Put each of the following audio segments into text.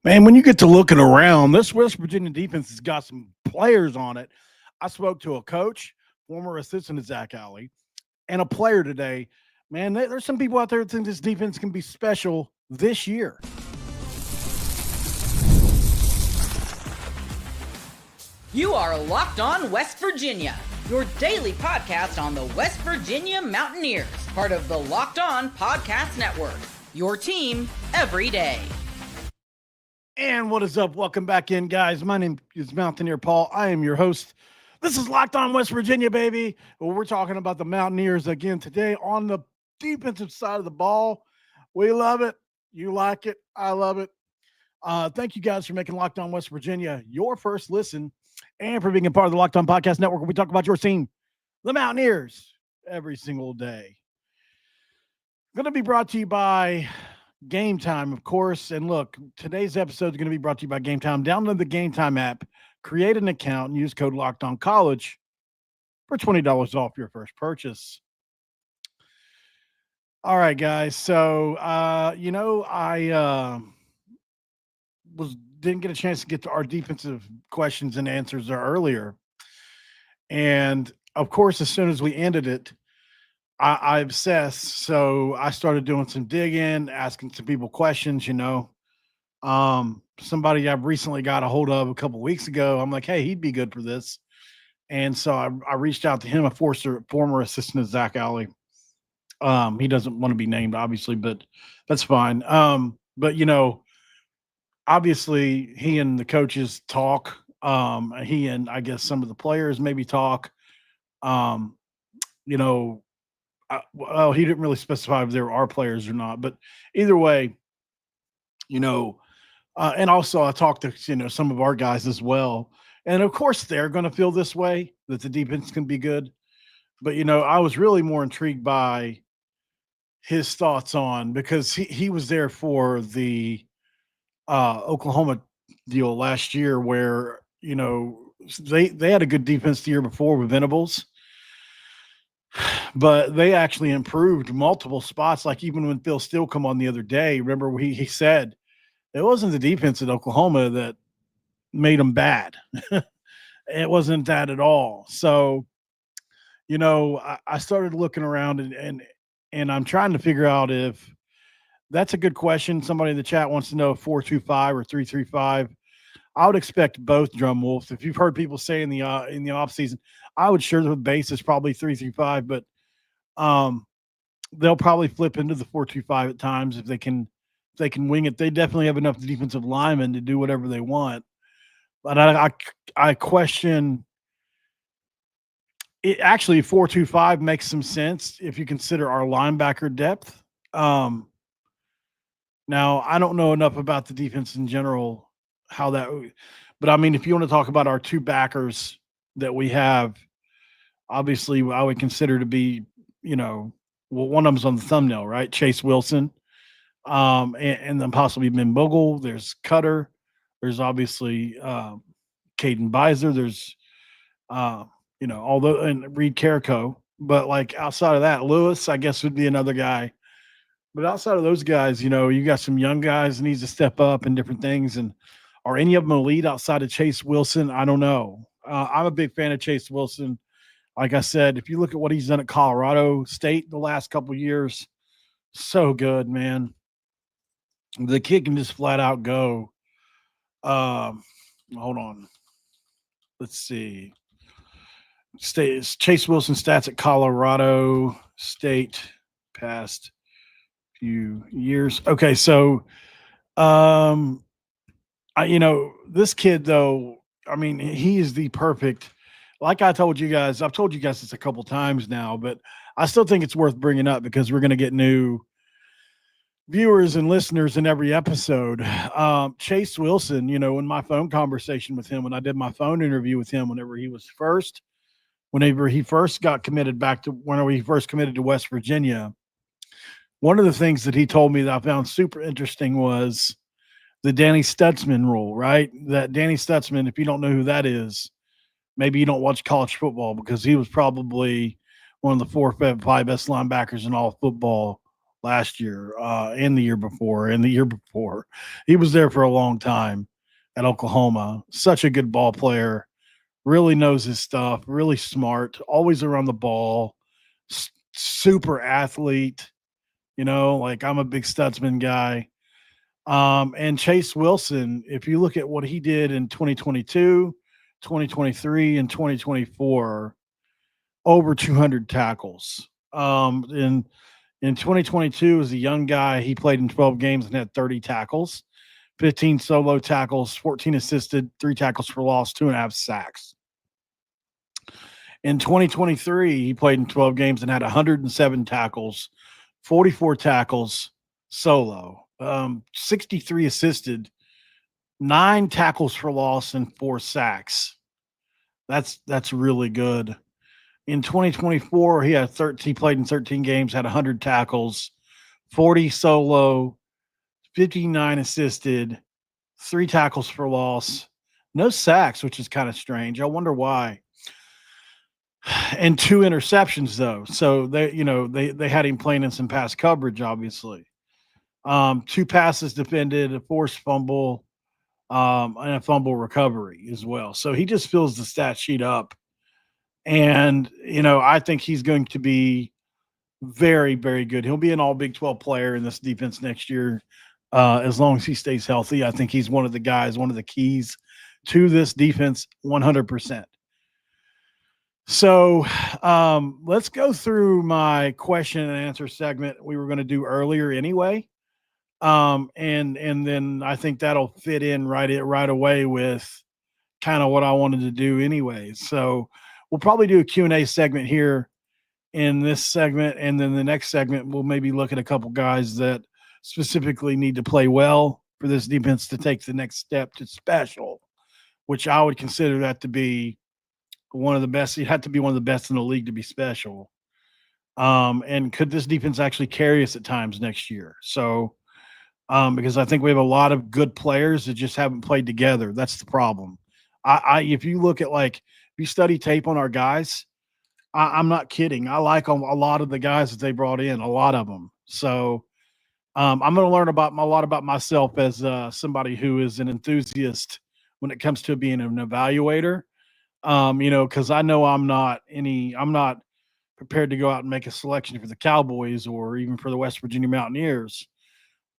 Man, when you get to looking around, this West Virginia defense has got some players on it. I spoke to a coach, former assistant to Zach Alley, and a player today. Man, there's some people out there that think this defense can be special this year. You are Locked On West Virginia, your daily podcast on the West Virginia Mountaineers, part of the Locked On Podcast Network, your team every day. And what is up? Welcome back in, guys. My name is Mountaineer Paul. I am your host. This is Locked On West Virginia, baby. Well, we're talking about the Mountaineers again today on the defensive side of the ball. We love it. You like it. I love it. Thank you guys for making Locked On West Virginia your first listen and for being a part of the Locked On Podcast Network where we talk about your team, the Mountaineers, every single day. Going to be brought to you by Game Time, of course. And look, today's episode is going to be brought to you by Game Time. Download the Game Time app, create an account, and use code LOCKEDONCollege for $20 off your first purchase. All right, guys. So, I didn't get a chance to get to our defensive questions and answers earlier. And, of course, as soon as we ended it, I obsessed. So I started doing some digging, asking some people questions, somebody I've recently got a hold of a couple weeks ago. I'm like, hey, he'd be good for this. And so I reached out to him, a former assistant of Zach Alley. He doesn't want to be named, obviously, but that's fine. But obviously he and the coaches talk. He and I guess some of the players maybe talk. Well, he didn't really specify if there are players or not, but either way, and also I talked to, some of our guys as well. And of course they're going to feel this way, that the defense can be good. But, I was really more intrigued by his thoughts on, because he was there for the Oklahoma deal last year where, they had a good defense the year before with Venables. But they actually improved multiple spots. Like even when Phil Steele come on the other day, remember he said it wasn't the defense at Oklahoma that made them bad. It wasn't that at all. So, I started looking around and I'm trying to figure out if that's a good question. Somebody in the chat wants to know if 4-2-5 or 3-3-5. I would expect both drum wolves. If you've heard people say in the off season, I would sure the base is probably 3-3-5, but they'll probably flip into the 4-2-5 at times if they can wing it. They definitely have enough defensive linemen to do whatever they want. But I question it. Actually, 4-2-5 makes some sense if you consider our linebacker depth. Now I don't know enough about the defense in general. But I mean, if you want to talk about our two backers that we have, obviously I would consider to be, one of them's on the thumbnail, right? Chase Wilson, and then possibly Ben Bogle. There's Cutter. There's obviously Caden Beiser. There's, and Reed Carrico. But like outside of that, Lewis, I guess, would be another guy. But outside of those guys, you got some young guys that needs to step up and different things. And are any of them elite outside of Chase Wilson? I don't know. I'm a big fan of Chase Wilson. Like I said, if you look at what he's done at Colorado State the last couple of years, so good, man. The kid can just flat out go. Hold on. Let's see. Chase Wilson stats at Colorado State past few years. Okay, so this kid, though, I mean, he is the perfect, like I told you guys, I've told you guys this a couple times now, but I still think it's worth bringing up because we're going to get new viewers and listeners in every episode. Chase Wilson, in my phone conversation with him, when I did my phone interview with him, whenever he first got committed whenever he first committed to West Virginia, one of the things that he told me that I found super interesting was the Danny Stutzman rule, right? That Danny Stutzman, if you don't know who that is, maybe you don't watch college football, because he was probably one of the 4 or 5 best linebackers in all football last year, and the year before, and the year before. He was there for a long time at Oklahoma. Such a good ball player. Really knows his stuff. Really smart. Always around the ball. Super athlete. Like I'm a big Stutzman guy. And Chase Wilson, if you look at what he did in 2022, 2023, and 2024, over 200 tackles. In 2022, as a young guy, he played in 12 games and had 30 tackles, 15 solo tackles, 14 assisted, 3 tackles for loss, 2.5 sacks. In 2023, he played in 12 games and had 107 tackles, 44 tackles solo, 63 assisted, 9 tackles for loss, and 4 sacks. That's really good. In 2024, he played in 13 games, had 100 tackles, 40 solo, 59 assisted, 3 tackles for loss, no sacks, which is kind of strange. I wonder why. And 2 interceptions though. So they had him playing in some pass coverage, obviously. 2 passes defended, a forced fumble, and a fumble recovery as well. So he just fills the stat sheet up. And, I think he's going to be very, very good. He'll be an all Big 12 player in this defense next year, as long as he stays healthy. I think he's one of the guys, one of the keys to this defense, 100%. So let's go through my question and answer segment we were going to do earlier anyway. And then I think that'll fit in right away with kind of what I wanted to do anyway. So we'll probably do a Q&A segment here in this segment, and then the next segment we'll maybe look at a couple guys that specifically need to play well for this defense to take the next step to special, which I would consider that to be one of the best. You'd have to be one of the best in the league to be special. And could this defense actually carry us at times next year? So, because I think we have a lot of good players that just haven't played together. That's the problem. If you look at if you study tape on our guys, I'm not kidding. I like a lot of the guys that they brought in, a lot of them. So, I'm going to learn a lot about myself as somebody who is an enthusiast when it comes to being an evaluator. Because I know I'm not prepared to go out and make a selection for the Cowboys or even for the West Virginia Mountaineers.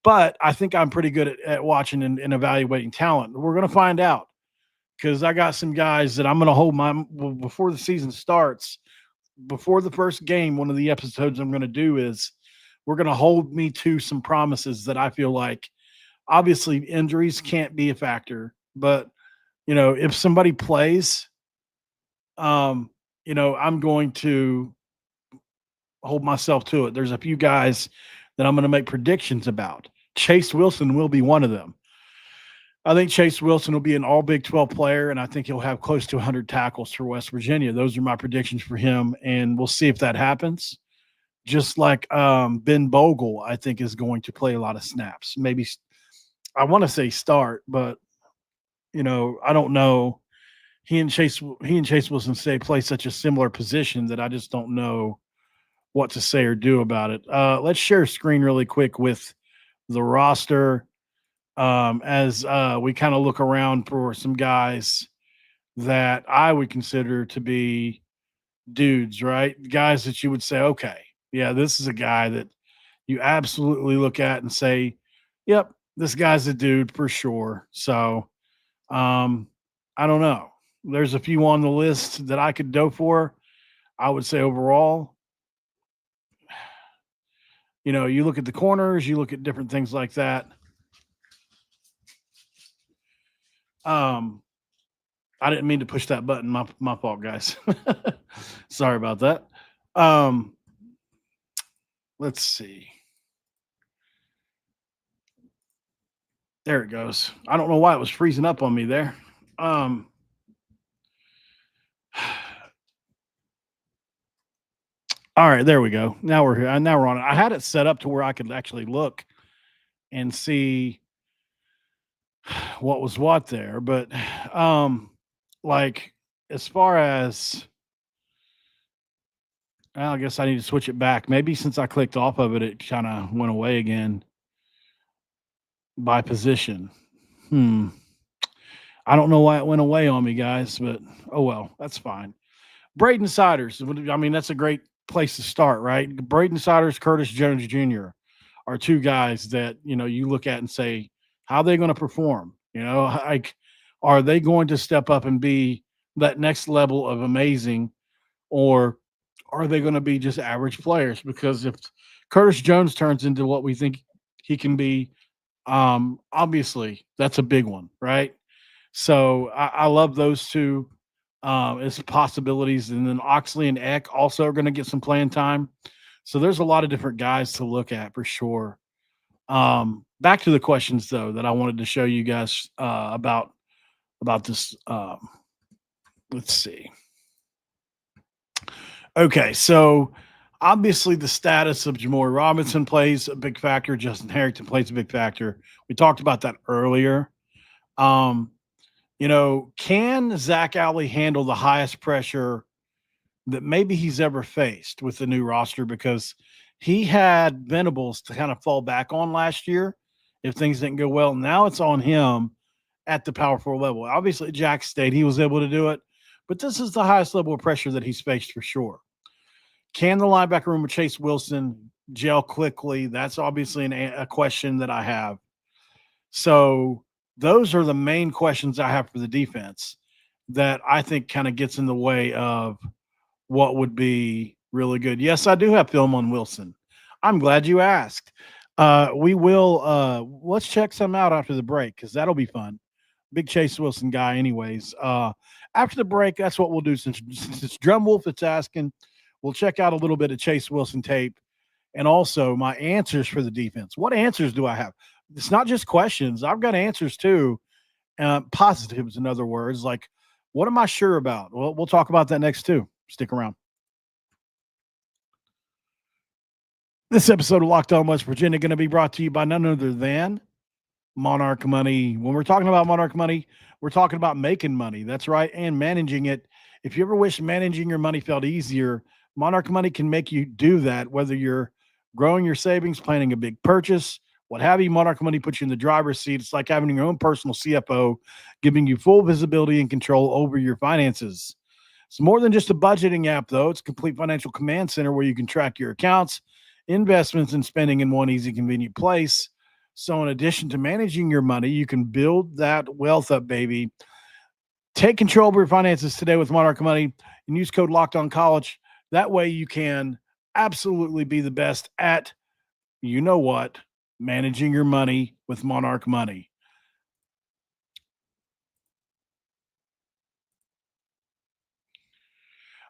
But I think I'm pretty good at watching and evaluating talent. We're going to find out, because I got some guys that I'm going to hold before the season starts, before the first game. One of the episodes I'm going to do is we're going to hold me to some promises that I feel like, obviously injuries can't be a factor, but if somebody plays, I'm going to hold myself to it. There's a few guys that I'm going to make predictions about. Chase Wilson will be one of them. I think Chase Wilson will be an all Big 12 player, and I think he'll have close to 100 tackles for West Virginia. Those are my predictions for him, and we'll see if that happens. Just like Ben Bogle, I think, is going to play a lot of snaps. Maybe I want to say start, but I don't know. He and Chase Wilson play such a similar position that I just don't know what to say or do about it. Let's share screen really quick with the roster as we kind of look around for some guys that I would consider to be dudes, right? Guys that you would say, okay, yeah, this is a guy that you absolutely look at and say, yep, this guy's a dude for sure. So I don't know. There's a few on the list that I could go for. I would say overall, you look at the corners, you look at different things like that. I didn't mean to push that button. My fault, guys. Sorry about that. Let's see. There it goes. I don't know why it was freezing up on me there. All right, there we go. Now we're here. Now we're on it. I had it set up to where I could actually look and see what was what there, but as far as I guess I need to switch it back. Maybe since I clicked off of it, it kind of went away again by position. Hmm. I don't know why it went away on me, guys, but oh well, that's fine. Braden Siders. I mean, that's a great place to start, right? Braden Siders, Curtis Jones Jr. are two guys that you look at and say, how are they going to perform? Like, are they going to step up and be that next level of amazing, or are they going to be just average players? Because if Curtis Jones turns into what we think he can be, obviously that's a big one, right? So I love those two as possibilities. And then Oxley and Eck also are going to get some playing time. So there's a lot of different guys to look at for sure. Back to the questions though that I wanted to show you guys about this. Let's see. Okay, so obviously the status of Jamori Robinson plays a big factor. Justin Harrington plays a big factor. We talked about that earlier. Um, can Zach Alley handle the highest pressure that maybe he's ever faced with the new roster? Because he had Venables to kind of fall back on last year if things didn't go well. Now it's on him at the Power 4 level. Obviously, Jack State, he was able to do it, but this is the highest level of pressure that he's faced for sure. Can the linebacker room with Chase Wilson gel quickly? That's obviously a question that I have. So those are the main questions I have for the defense that I think kind of gets in the way of what would be really good. Yes, I do have film on Wilson. I'm glad you asked. We will let's check some out after the break because that'll be fun. Big Chase Wilson guy, anyways. After the break, that's what we'll do. Since it's Drum Wolf that's asking, we'll check out a little bit of Chase Wilson tape and also my answers for the defense. What answers do I have? It's not just questions. I've got answers too. Positives, in other words. Like, what am I sure about? Well, we'll talk about that next too. Stick around. This episode of Locked On West Virginia going to be brought to you by none other than Monarch Money. When we're talking about Monarch Money, we're talking about making money. That's right. And managing it. If you ever wish managing your money felt easier, Monarch Money can make you do that. Whether you're growing your savings, planning a big purchase, what have you, Monarch Money puts you in the driver's seat. It's like having your own personal CFO, giving you full visibility and control over your finances. It's more than just a budgeting app, though. It's a complete financial command center where you can track your accounts, investments, and spending in one easy, convenient place. So in addition to managing your money, you can build that wealth up, baby. Take control of your finances today with Monarch Money and use code LOCKEDONCOLLEGE. That way you can absolutely be the best at, you know what, managing your money with Monarch Money.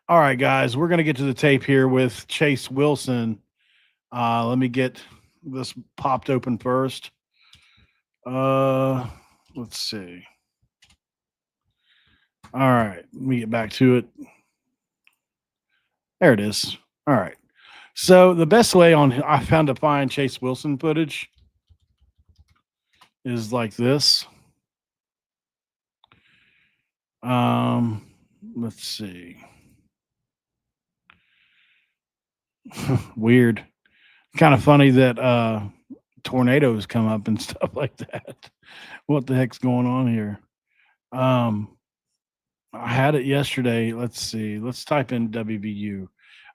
All right, guys, we're going to get to the tape here with Chase Wilson. Let me get this popped open first. Let's see. All right, let me get back to it. There it is. All right. So the best way I found to find Chase Wilson footage is like this. Let's see. Weird. Kind of funny that tornadoes come up and stuff like that. What the heck's going on here? I had it yesterday. Let's see. Let's type in WVU.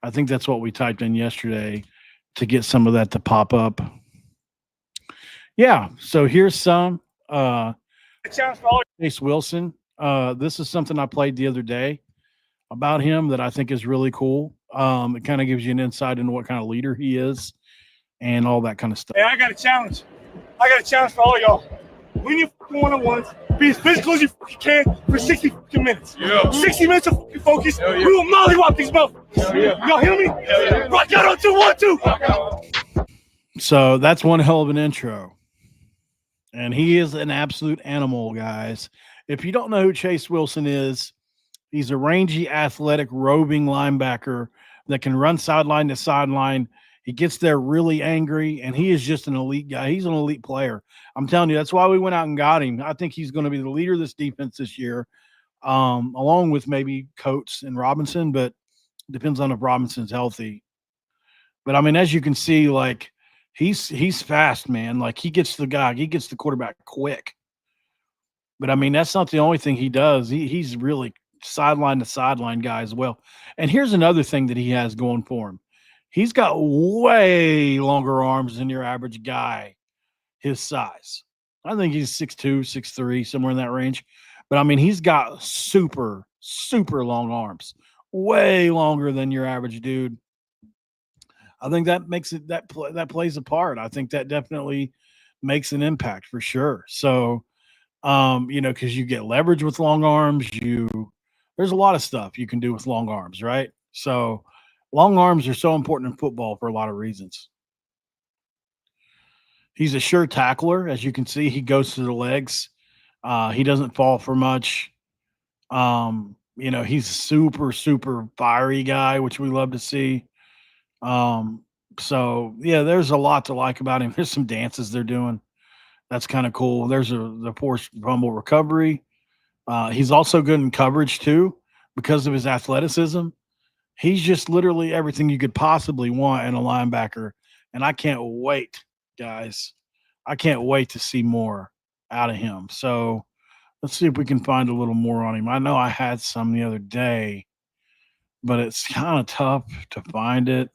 I think that's what we typed in yesterday to get some of that to pop up. Yeah. So here's some Chase Wilson. This is something I played the other day about him that I think is really cool. It kind of gives you an insight into what kind of leader he is and all that kind of stuff. Hey, I got a challenge. I got a challenge for all y'all. Win your one-on-ones. Be as physical as you can for 60 minutes. Yeah. 60 minutes of focus. Yeah. We will mollywop these motherfuckers. Yeah. Y'all hear me? Yeah. Rock out on 2, 1, 2. So that's one hell of an intro. And he is an absolute animal, guys. If you don't know who Chase Wilson is, he's a rangy, athletic, roving linebacker that can run sideline to sideline. He gets there really angry, and he is just an elite guy. He's an elite player. I'm telling you, that's why we went out and got him. I think he's going to be the leader of this defense this year, along with maybe Coates and Robinson. But Depends on if Robinson's healthy. But I mean, as you can see, like he's fast, man. Like he gets the quarterback quick. But I mean, that's not the only thing he does. He's really sideline to sideline guy as well. And here's another thing that he has going for him. He's got way longer arms than your average guy his size. I think he's 6'2", 6'3", somewhere in that range. But I mean, he's got super, super long arms, way longer than your average dude. I think that makes it that plays a part. I think that definitely makes an impact for sure. So, because you get leverage with long arms, there's a lot of stuff you can do with long arms, right? So, long arms are so important in football for a lot of reasons. He's a sure tackler, as you can see. He goes to the legs. He doesn't fall for much. He's a super, super fiery guy, which we love to see. So yeah, there's a lot to like about him. There's some dances they're doing. That's kind of cool. There's the forced fumble recovery. He's also good in coverage too because of his athleticism. He's just literally everything you could possibly want in a linebacker. And I can't wait, guys. I can't wait to see more out of him. So let's see if we can find a little more on him. I know I had some the other day, but it's kind of tough to find it.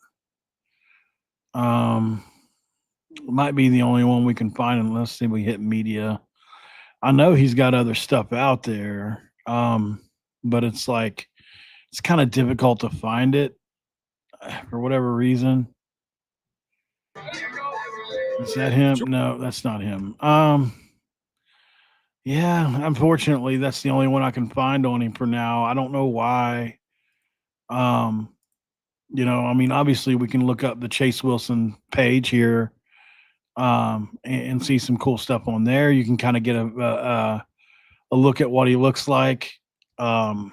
Might be the only one we can find unless we hit media. I know he's got other stuff out there, but it's like it's kind of difficult to find it for whatever reason. Is that him? No, that's not him. Yeah, unfortunately, that's the only one I can find on him for now. I don't know why. I mean, obviously, we can look up the Chase Wilson page here, and see some cool stuff on there. You can kind of get a look at what he looks like. Here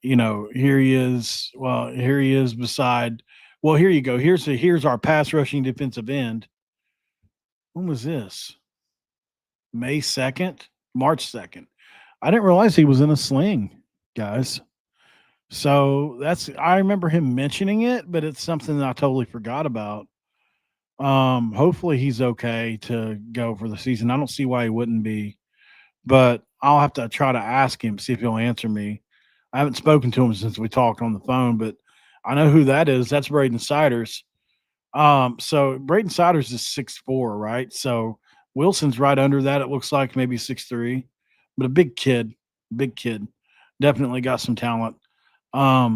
he is. Well, here he is beside. Well, here you go. Here's our pass rushing defensive end. When was this? May 2nd, March 2nd. I didn't realize he was in a sling, guys. So I remember him mentioning it, but it's something that I totally forgot about. Hopefully he's okay to go for the season. I don't see why he wouldn't be, but I'll have to try to ask him, see if he'll answer me. I haven't spoken to him since we talked on the phone, but I know who that is. That's Braden Siders. So Braden Siders is 6'4", right? So Wilson's right under that. It looks like maybe 6'3", but a big kid, definitely got some talent. I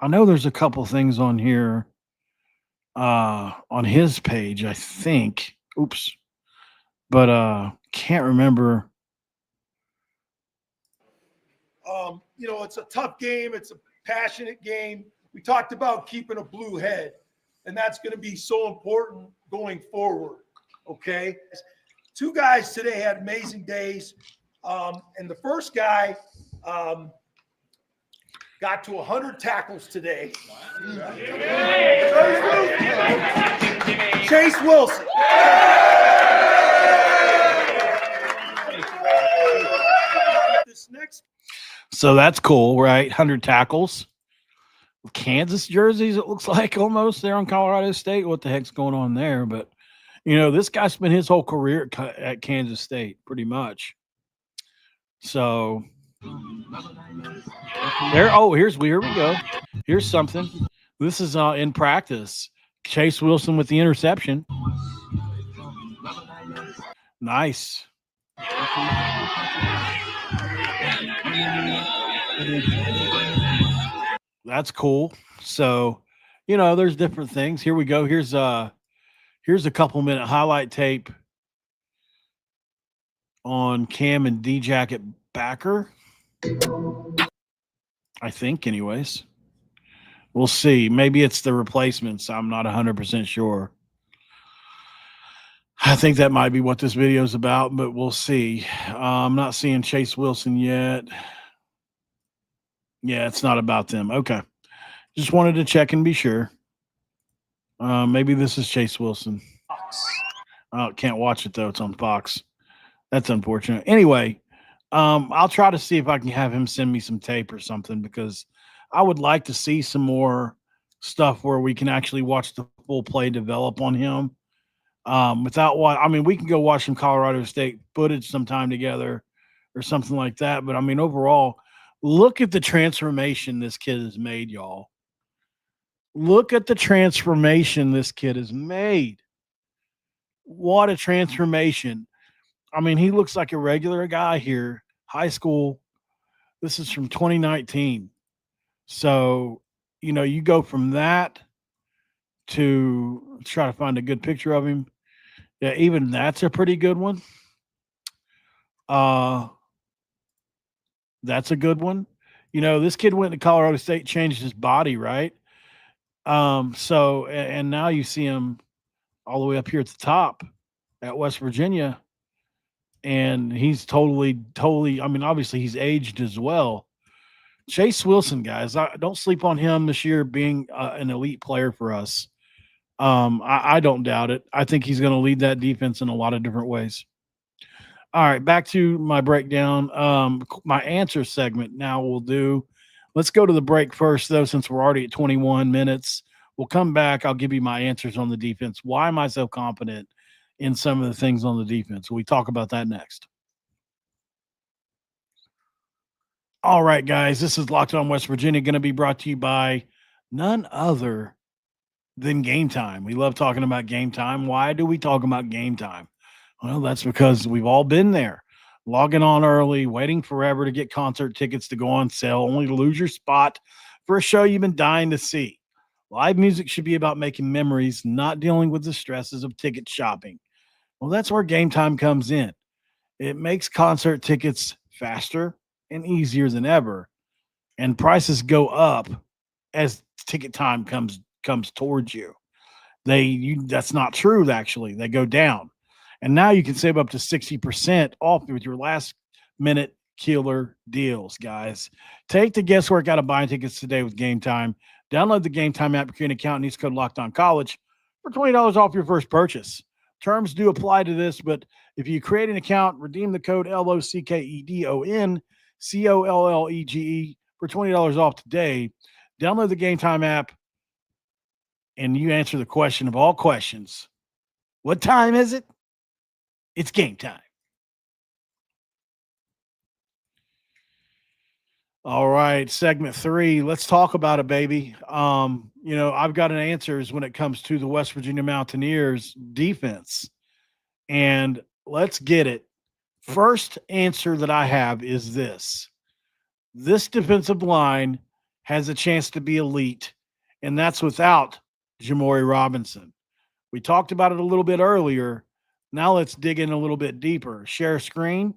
know there's a couple things on here, on his page, I think. Oops. But can't remember. It's a tough game. It's a passionate game. We talked about keeping a blue head, and that's going to be so important going forward. Okay. Two guys today had amazing days. And the first guy got to 100 tackles today. Wow. Chase Wilson. So that's cool, right? 100 tackles. Kansas jerseys, it looks like almost there on Colorado State. What the heck's going on there? But, this guy spent his whole career at Kansas State pretty much. So here we go. Here's something. This is in practice. Chase Wilson with the interception. Nice. That's cool. So, there's different things. Here we go. Here's a couple minute highlight tape on Cam and D-Jacket backer. I think, anyways. We'll see. Maybe it's the replacements. I'm not 100% sure. I think that might be what this video is about, but we'll see. I'm not seeing Chase Wilson yet. Yeah, it's not about them. Okay. Just wanted to check and be sure. Maybe this is Chase Wilson. Can't watch it, though. It's on Fox. That's unfortunate. Anyway, I'll try to see if I can have him send me some tape or something, because I would like to see some more stuff where we can actually watch the full play develop on him. Without what I mean, we can go watch some Colorado State footage sometime together or something like that. But I mean, overall, look at the transformation this kid has made, y'all. Look at the transformation this kid has made. What a transformation. I mean, he looks like a regular guy here, high school. This is from 2019. So, you go from that to let's try to find a good picture of him. Yeah, even that's a pretty good one. Uh that's a good one. This kid went to Colorado State, changed his body, right? So and now you see him all the way up here at the top at West Virginia, and he's totally, I mean, obviously he's aged as well. Chase Wilson, guys, don't sleep on him this year being an elite player for us. I don't doubt it. I think he's going to lead that defense in a lot of different ways. All right, back to my breakdown. My answer segment now we'll do. Let's go to the break first, though, since we're already at 21 minutes. We'll come back. I'll give you my answers on the defense. Why am I so confident in some of the things on the defense? We talk about that next. All right, guys, this is Locked On West Virginia, going to be brought to you by none other than Game Time. We love talking about Game Time. Why do we talk about Game Time? Well, that's because we've all been there, logging on early, waiting forever to get concert tickets to go on sale, only to lose your spot for a show you've been dying to see. Live music should be about making memories, not dealing with the stresses of ticket shopping. Well, that's where Game Time comes in. It makes concert tickets faster and easier than ever, and prices go up as ticket time comes towards you. That's not true, actually. They go down. And now you can save up to 60% off with your last minute killer deals, guys. Take the guesswork out of buying tickets today with Game Time. Download the Game Time app, create an account, and use code Locked On College for $20 off your first purchase. Terms do apply to this, but if you create an account, redeem the code LOCKEDON COLLEGE for $20 off today. Download the Game Time app, and you answer the question of all questions. What time is it? It's game time. All right, segment 3. Let's talk about it, baby. I've got an answers when it comes to the West Virginia Mountaineers defense, and let's get it. First answer that I have is this. This defensive line has a chance to be elite, and that's without Jamori Robinson. We talked about it a little bit earlier. Now let's dig in a little bit deeper. Share screen.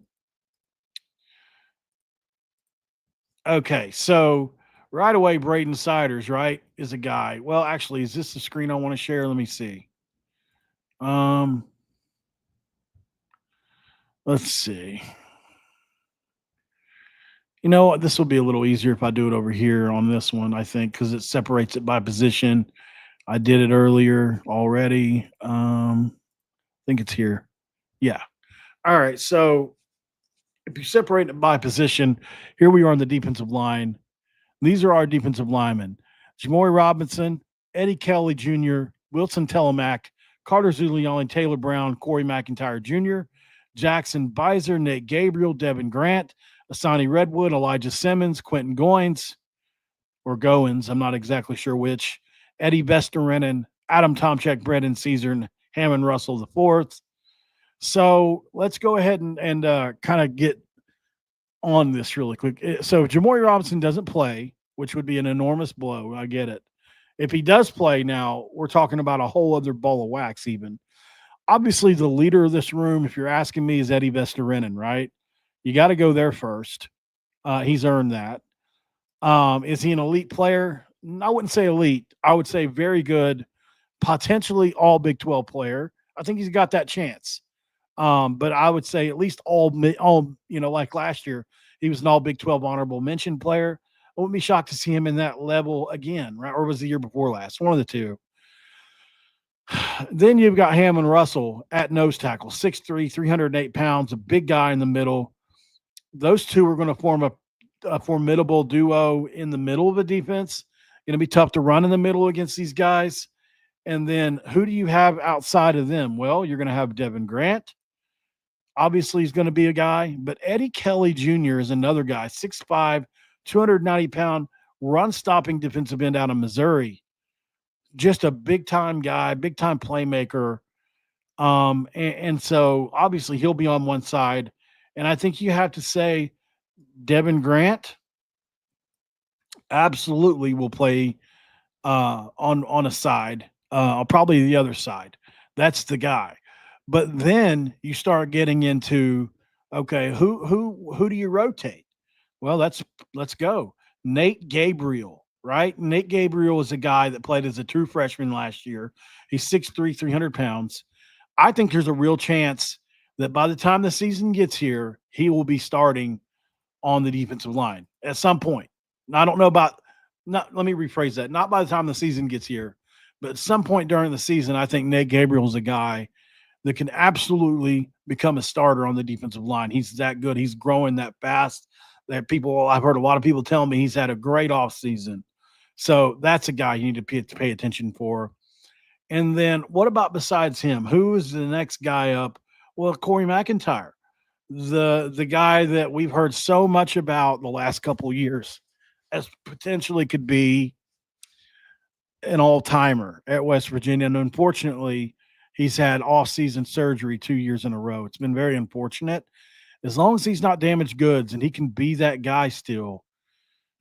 Okay, so right away, Braden Siders, right, is a guy. Well, actually, is this the screen I want to share? Let me see. Let's see. This will be a little easier if I do it over here on this one, I think, because it separates it by position. I did it earlier already. I think it's here. Yeah. All right. So if you separate it by position, here we are on the defensive line. These are our defensive linemen. Jamori Robinson, Eddie Kelly Jr., Wilson Telemack, Carter Zuliani, Taylor Brown, Corey McIntyre Jr., Jackson Beiser, Nate Gabriel, Devin Grant, Asani Redwood, Elijah Simmons, Quentin Goins, or Goins, I'm not exactly sure which, Eddie Vesterinen, Adam Tomchek, Brendan Caesar, and Hammond Russell IV. So let's go ahead and kind of get on this really quick. So Jamori Robinson doesn't play, which would be an enormous blow. I get it. If he does play now, we're talking about a whole other ball of wax even. Obviously, the leader of this room, if you're asking me, is Eddie Vesterinen, right? You got to go there first. He's earned that. Is he an elite player? I wouldn't say elite. I would say very good, potentially all Big 12 player. I think he's got that chance. But I would say at least all, like last year, he was an all Big 12 honorable mention player. I wouldn't be shocked to see him in that level again, right? Or was the year before last? One of the two. Then you've got Hammond Russell at nose tackle, 6'3", 308 pounds, a big guy in the middle. those two are going to form a formidable duo in the middle of the defense. Going to be tough to run in the middle against these guys. And then who do you have outside of them? Well, you're going to have Devin Grant. Obviously, he's going to be a guy, but Eddie Kelly Jr. is another guy, 6'5", 290-pound, run-stopping defensive end out of Missouri. Just a big-time guy, big-time playmaker. And so, obviously, he'll be on one side. And I think you have to say Devin Grant absolutely will play on a side, probably the other side. That's the guy. But then you start getting into, okay, who do you rotate? Well, let's go. Nate Gabriel, right? Nate Gabriel is a guy that played as a true freshman last year. He's 6'3", 300 pounds. I think there's a real chance that by the time the season gets here, he will be starting on the defensive line at some point. Now, I don't know about let me rephrase that. Not by the time the season gets here, but at some point during the season, I think Nate Gabriel is a guy that can absolutely become a starter on the defensive line. He's that good. He's growing that fast. I've heard a lot of people tell me he's had a great offseason. So that's a guy you need to pay attention for. And then what about besides him? Who is the next guy up? Well, Corey McIntyre, the guy that we've heard so much about the last couple of years as potentially could be an all-timer at West Virginia. And unfortunately, he's had off-season surgery 2 years in a row. It's been very unfortunate. As long as he's not damaged goods and he can be that guy still,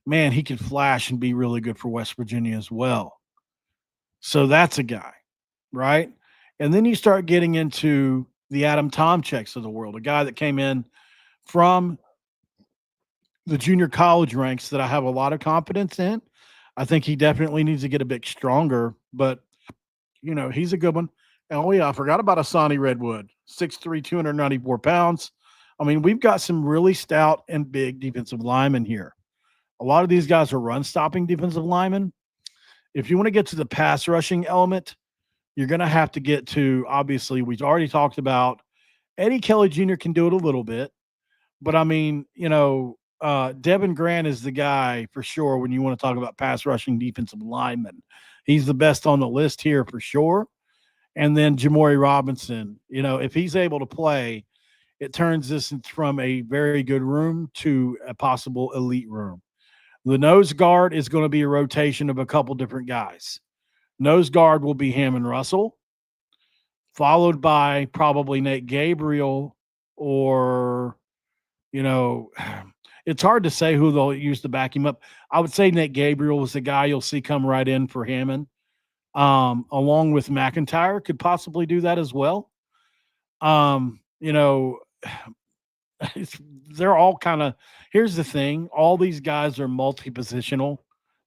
man, he can flash and be really good for West Virginia as well. So that's a guy, right? And then you start getting into the Adam Tomczyks of the world, a guy that came in from the junior college ranks that I have a lot of confidence in. I think he definitely needs to get a bit stronger, but, he's a good one. And, oh, yeah, I forgot about Asani Redwood, 6'3", 294 pounds. I mean, we've got some really stout and big defensive linemen here. A lot of these guys are run-stopping defensive linemen. If you want to get to the pass rushing element, you're going to have to get to, obviously, we've already talked about Eddie Kelly Jr. can do it a little bit. But, I mean, Devin Grant is the guy for sure when you want to talk about pass rushing defensive linemen. He's the best on the list here for sure. And then Jamori Robinson, if he's able to play, it turns this from a very good room to a possible elite room. The nose guard is going to be a rotation of a couple different guys. Nose guard will be Hammond Russell, followed by probably Nate Gabriel or, it's hard to say who they'll use to back him up. I would say Nate Gabriel is the guy you'll see come right in for Hammond, along with McIntyre could possibly do that as well. They're all kind of – here's the thing. All these guys are multi-positional.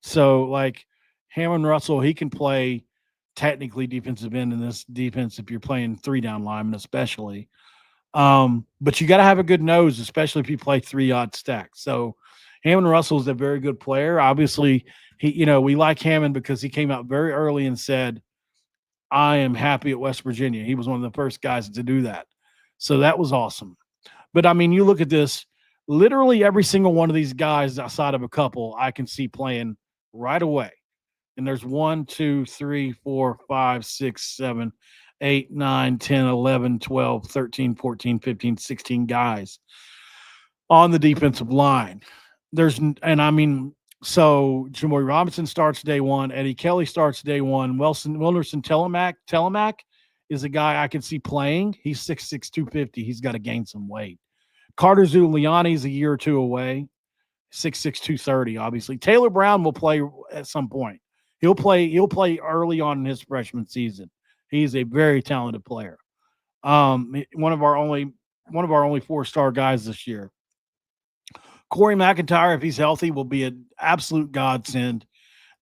So, like, Hammond Russell, he can play technically defensive end in this defense if you're playing three-down linemen especially. But you got to have a good nose, especially if you play 3-odd stack. So Hammond Russell is a very good player. Obviously, we like Hammond because he came out very early and said, I am happy at West Virginia. He was one of the first guys to do that. So that was awesome. But, I mean, you look at this, literally every single one of these guys outside of a couple I can see playing right away. And there's 1, 2, 3, 4, 5, 6, 7, 8, 9, 10, 11, 12, 13, 14, 15, 16 guys on the defensive line. So Jamori Robinson starts day one. Eddie Kelly starts day one. Wilnerson Telemac is a guy I can see playing. He's 6'6", 250. He's got to gain some weight. Carter Zuliani is a year or two away, 6'6", 230, obviously. Taylor Brown will play at some point. He'll play early on in his freshman season. He's a very talented player. One of our only 4-star guys this year. Corey McIntyre, if he's healthy, will be an absolute godsend.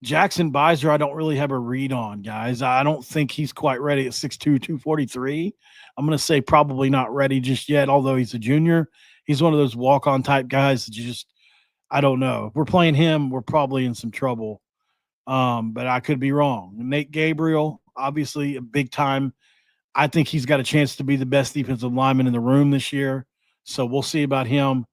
Jackson Beiser, I don't really have a read on, guys. I don't think he's quite ready at 6'2", 243. I'm going to say probably not ready just yet, although he's a junior. He's one of those walk-on type guys that I don't know. If we're playing him, we're probably in some trouble. But I could be wrong. Nate Gabriel, obviously a big time. I think he's got a chance to be the best defensive lineman in the room this year. So we'll see about him.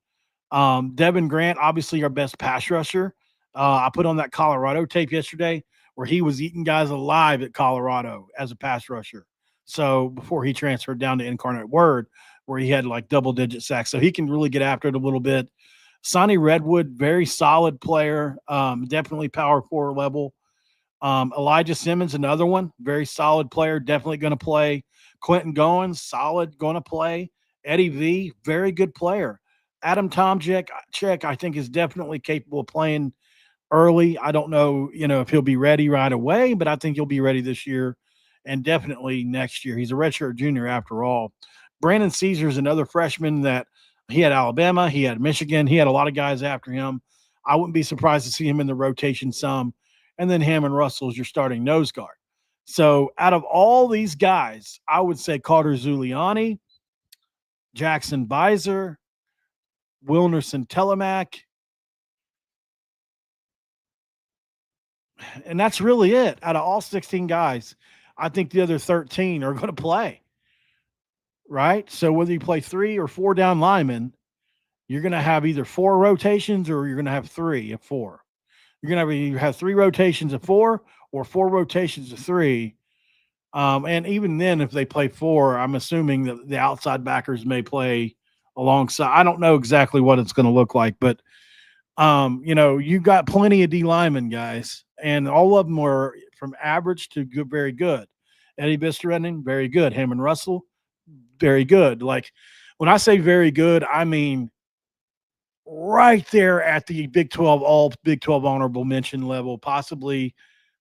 Devin Grant, obviously our best pass rusher. I put on that Colorado tape yesterday where he was eating guys alive at Colorado as a pass rusher. So before he transferred down to Incarnate Word, where he had like double-digit sacks. So he can really get after it a little bit. Sonny Redwood, very solid player, definitely power forward level. Elijah Simmons, another one, very solid player, definitely going to play. Quentin Goins, solid, going to play. Eddie V, very good player. Adam Tomczyk, I think, is definitely capable of playing early. I don't know, if he'll be ready right away, but I think he'll be ready this year and definitely next year. He's a redshirt junior after all. Brandon Caesar is another freshman that he had Alabama, he had Michigan, he had a lot of guys after him. I wouldn't be surprised to see him in the rotation some. And then Hammond Russell is your starting nose guard. So out of all these guys, I would say Carter Zuliani, Jackson Beiser, Wilnerson Telemac, and that's really it. Out of all 16 guys, I think the other 13 are going to play. Right? So whether you play 3 or 4 down linemen, you're going to have either 4 rotations or you're going to have 3 of 4. You're going to either have 3 rotations of 4 or 4 rotations of 3. And even then, if they play 4, I'm assuming that the outside backers may play alongside. I don't know exactly what it's going to look like, but you've got plenty of D linemen guys, and all of them are from average to good, very good. Eddie Bisterenden, very good. Hammond Russell, very good. Like when I say very good, I mean right there at the Big 12, all Big 12 honorable mention level, possibly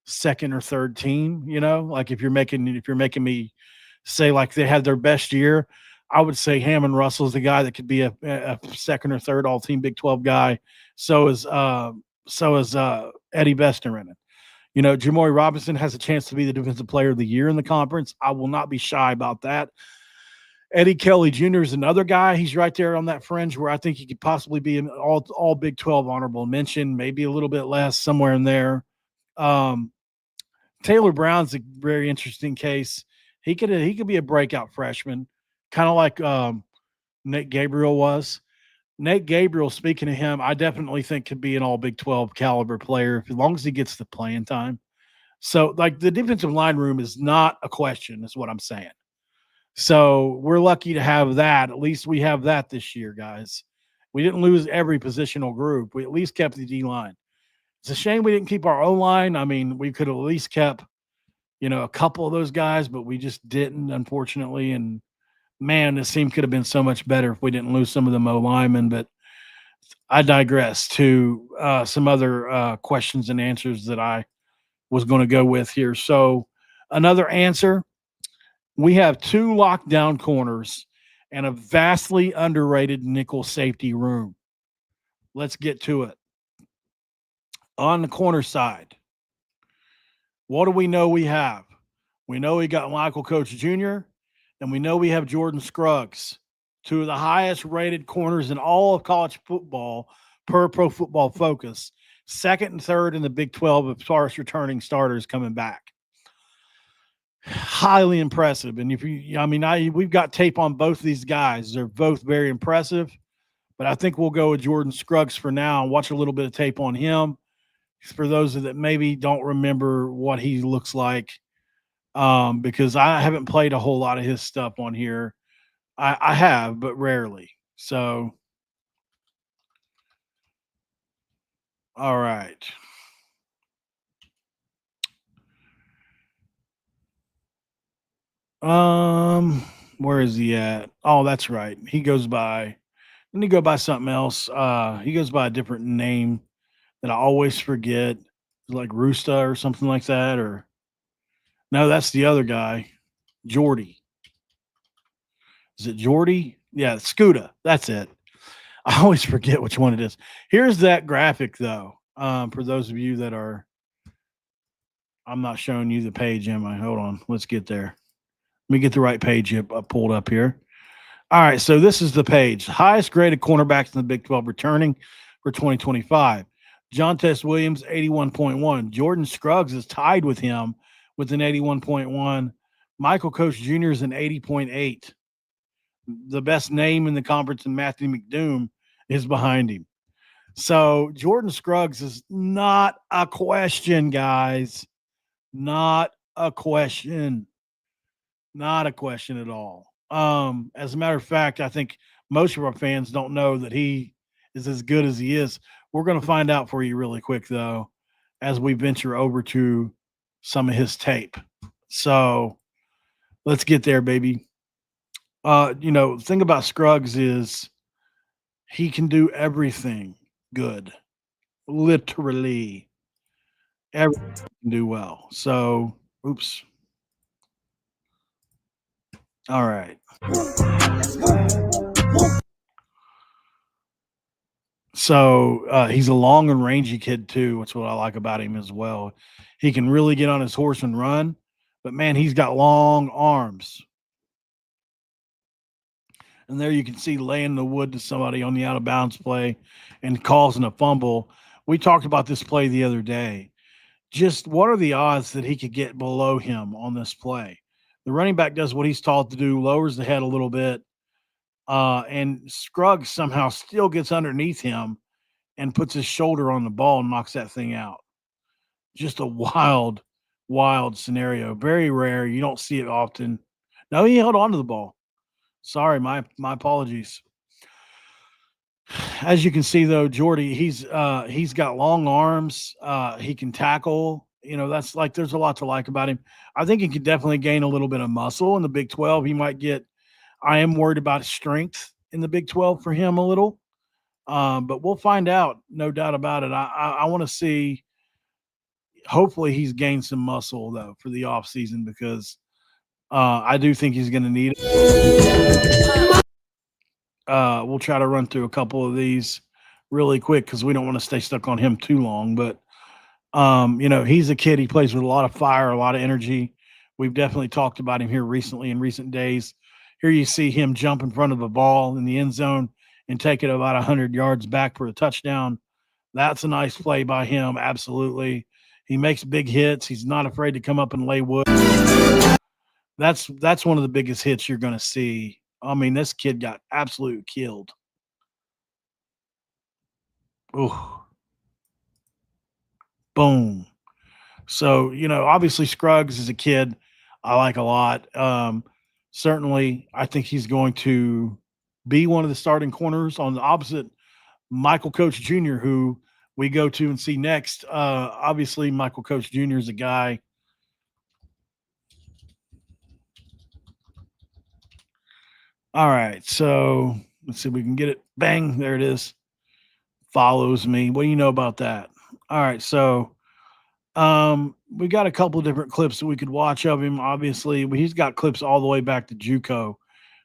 second or third team. Like if you're making me say like they had their best year, I would say Hammond Russell is the guy that could be a second or third all team Big 12 guy. So is Eddie Bisterenden. Jamori Robinson has a chance to be the defensive player of the year in the conference. I will not be shy about that. Eddie Kelly Jr. is another guy. He's right there on that fringe where I think he could possibly be an all Big 12 honorable mention, maybe a little bit less, somewhere in there. Taylor Brown's a very interesting case. He could be a breakout freshman, kind of like Nate Gabriel was. Nate Gabriel, speaking of him, I definitely think could be an all Big 12 caliber player as long as he gets the playing time. So, like, the defensive line room is not a question, is what I'm saying. So we're lucky to have that. At least we have that this year, guys. We didn't lose every positional group. We at least kept the D line. It's a shame we didn't keep our O line. I mean, we could have at least kept, a couple of those guys, but we just didn't, unfortunately. And man, this team could have been so much better if we didn't lose some of the O linemen. But I digress to some other questions and answers that I was going to go with here. So another answer. We have 2 lockdown corners and a vastly underrated nickel safety room. Let's get to it. On the corner side, what do we know we have? We know we got Michael Coach Jr., and we know we have Jordan Scruggs, 2 of the highest rated corners in all of college football per Pro Football Focus, second and third in the Big 12 as far as returning starters coming back. Highly impressive. And we've got tape on both of these guys. They're both very impressive, but I think we'll go with Jordan Scruggs for now and watch a little bit of tape on him for those that maybe don't remember what he looks like. Because I haven't played a whole lot of his stuff on here. I have, but rarely. So, all right. Where is he at? Oh, that's right. He goes by, let me go by something else. He goes by a different name that I always forget. Like Roosta or something like that, or no, that's the other guy. Jordy. Is it Jordy? Yeah, Scuda. That's it. I always forget which one it is. Here's that graphic though. For those of you that are, I'm not showing you the page, am I? Hold on. Let's get there. Let me get the right page pulled up here. All right, so this is the page. Highest graded cornerbacks in the Big 12 returning for 2025. Jontes Williams, 81.1. Jordan Scruggs is tied with him with an 81.1. Michael Coach Jr. is an 80.8. The best name in the conference in Matthew McDoom is behind him. So Jordan Scruggs is not a question, guys. Not a question. Not a question at all. As a matter of fact, I think most of our fans don't know that he is as good as he is. We're going to find out for you really quick, though, as we venture over to some of his tape. So let's get there, baby. The thing about Scruggs is he can do everything good. Literally everything he can do well. So, oops. All right. So he's a long and rangy kid too. That's what I like about him as well. He can really get on his horse and run, but man, he's got long arms. And there you can see laying the wood to somebody on the out of bounds play and causing a fumble. We talked about this play the other day. Just what are the odds that he could get below him on this play? The running back does what he's taught to do, lowers the head a little bit, and Scruggs somehow still gets underneath him and puts his shoulder on the ball and knocks that thing out. Just a wild, wild scenario. Very rare. You don't see it often. No, he held on to the ball. Sorry, my apologies. As you can see, though, Jordy, he's got long arms. He can tackle. That's like there's a lot to like about him. I think he could definitely gain a little bit of muscle in the Big 12. He might get. I am worried about strength in the Big 12 for him a little, but we'll find out. No doubt about it. I want to see. Hopefully, he's gained some muscle though for the offseason because I do think he's going to need it. We'll try to run through a couple of these really quick because we don't want to stay stuck on him too long. But, he's a kid. He plays with a lot of fire, a lot of energy. We've definitely talked about him here recently in recent days. Here you see him jump in front of the ball in the end zone and take it about 100 yards back for a touchdown. That's a nice play by him, absolutely. He makes big hits. He's not afraid to come up and lay wood. That's one of the biggest hits you're going to see. I mean, this kid got absolutely killed. Ooh. Boom. So, obviously Scruggs is a kid I like a lot. Certainly, I think he's going to be one of the starting corners on the opposite Michael Coach Jr., who we go to and see next. Obviously, Michael Coach Jr. is a guy. All right, so let's see if we can get it. Bang, there it is. Follows me. What do you know about that? All right, so we got a couple of different clips that we could watch of him. Obviously, he's got clips all the way back to JUCO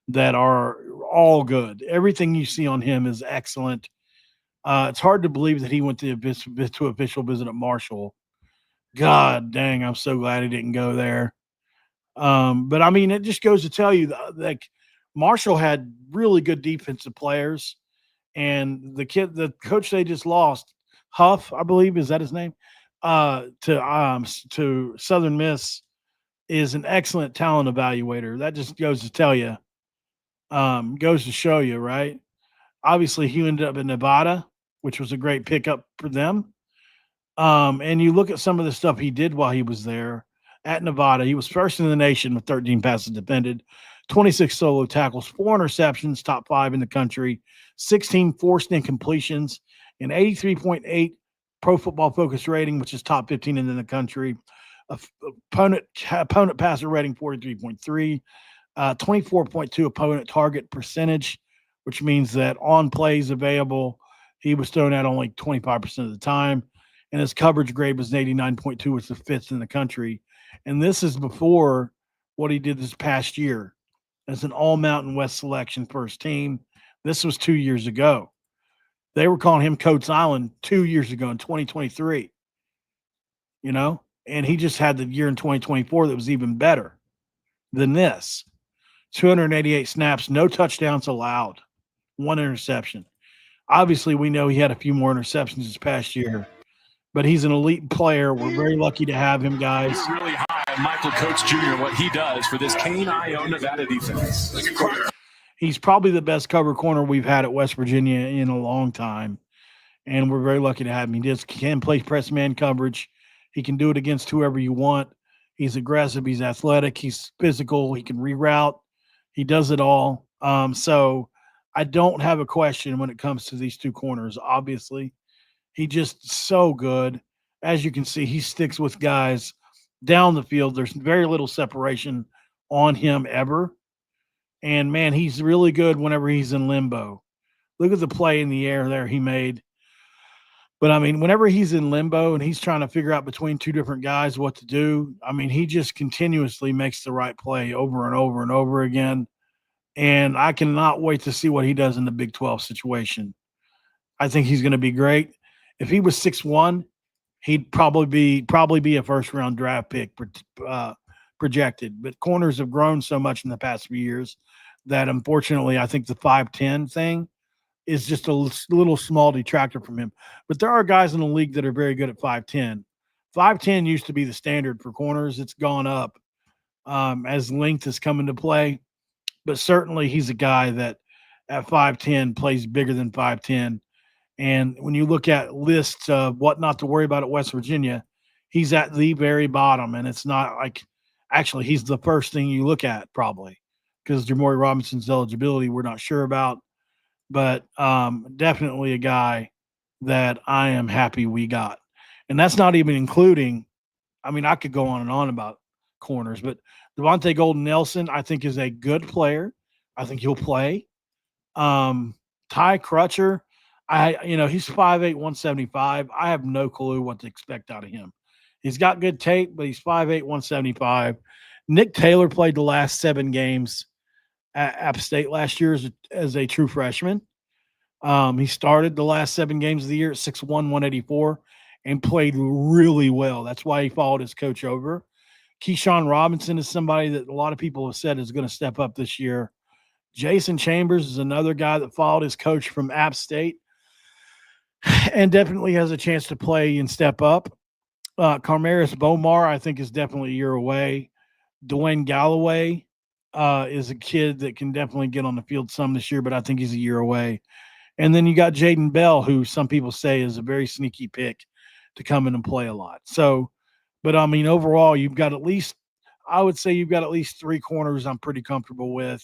that are all good. Everything you see on him is excellent. It's hard to believe that he went to official visit at Marshall. God dang, I'm so glad he didn't go there. But I mean, it just goes to tell you that Marshall had really good defensive players, and the coach they just lost, Huff, I believe, is that his name? To Southern Miss is an excellent talent evaluator. That just goes to tell you, goes to show you, right? Obviously, he ended up in Nevada, which was a great pickup for them. And you look at some of the stuff he did while he was there at Nevada. He was first in the nation with 13 passes defended, 26 solo tackles, 4 interceptions, top 5 in the country, 16 forced incompletions, an 83.8 Pro Football Focus rating, which is top 15 in the country. Opponent passer rating 43.3, 24.2 opponent target percentage, which means that on plays available, he was thrown out only 25% of the time. And his coverage grade was 89.2, which is the 5th in the country. And this is before what he did this past year as an all Mountain West selection first team. This was 2 years ago. They were calling him Coates Island 2 years ago in 2023, and he just had the year in 2024 that was even better than this. 288 snaps, no touchdowns allowed, 1 interception. Obviously, we know he had a few more interceptions this past year, but he's an elite player. We're very lucky to have him, guys. Really high on Michael Coates Jr., what he does for this Kane-Io Nevada defense. He's probably the best cover corner we've had at West Virginia in a long time, and we're very lucky to have him. He just can play press man coverage. He can do it against whoever you want. He's aggressive. He's athletic. He's physical. He can reroute. He does it all. So I don't have a question when it comes to these two corners. Obviously, he just so good. As you can see, he sticks with guys down the field. There's very little separation on him ever. And, man, he's really good whenever he's in limbo. Look at the play in the air there he made. But, I mean, whenever he's in limbo and he's trying to figure out between two different guys what to do, I mean, he just continuously makes the right play over and over and over again. And I cannot wait to see what he does in the Big 12 situation. I think he's going to be great. If he was 6'1", he'd probably be a first-round draft pick projected. But corners have grown so much in the past few years that, unfortunately, I think the 5'10" thing is just a little small detractor from him. But there are guys in the league that are very good at 5'10". 5'10" used to be the standard for corners. It's gone up as length has come into play. But certainly he's a guy that at 5'10" plays bigger than 5'10". And when you look at lists of what not to worry about at West Virginia, he's at the very bottom. And it's not like – actually, he's the first thing you look at probably because Jamori Robinson's eligibility we're not sure about. But definitely a guy that I am happy we got. And that's not even including – I mean, I could go on and on about corners, but Devontae Golden Nelson, I think, is a good player. I think he'll play. Ty Crutcher, he's 5'8", 175. I have no clue what to expect out of him. He's got good tape, but he's 5'8", 175. Nick Taylor played the last 7 games at App State last year as a true freshman. He started the last 7 games of the year at 6'1", 184 and played really well. That's why he followed his coach over. Keyshawn Robinson is somebody that a lot of people have said is going to step up this year. Jason Chambers is another guy that followed his coach from App State and definitely has a chance to play and step up. Carmaris Bomar, I think, is definitely a year away. Dwayne Galloway is a kid that can definitely get on the field some this year, but I think he's a year away. And then you got Jaden Bell, who some people say is a very sneaky pick to come in and play a lot. So, but I mean, overall, you've got at least 3 corners I'm pretty comfortable with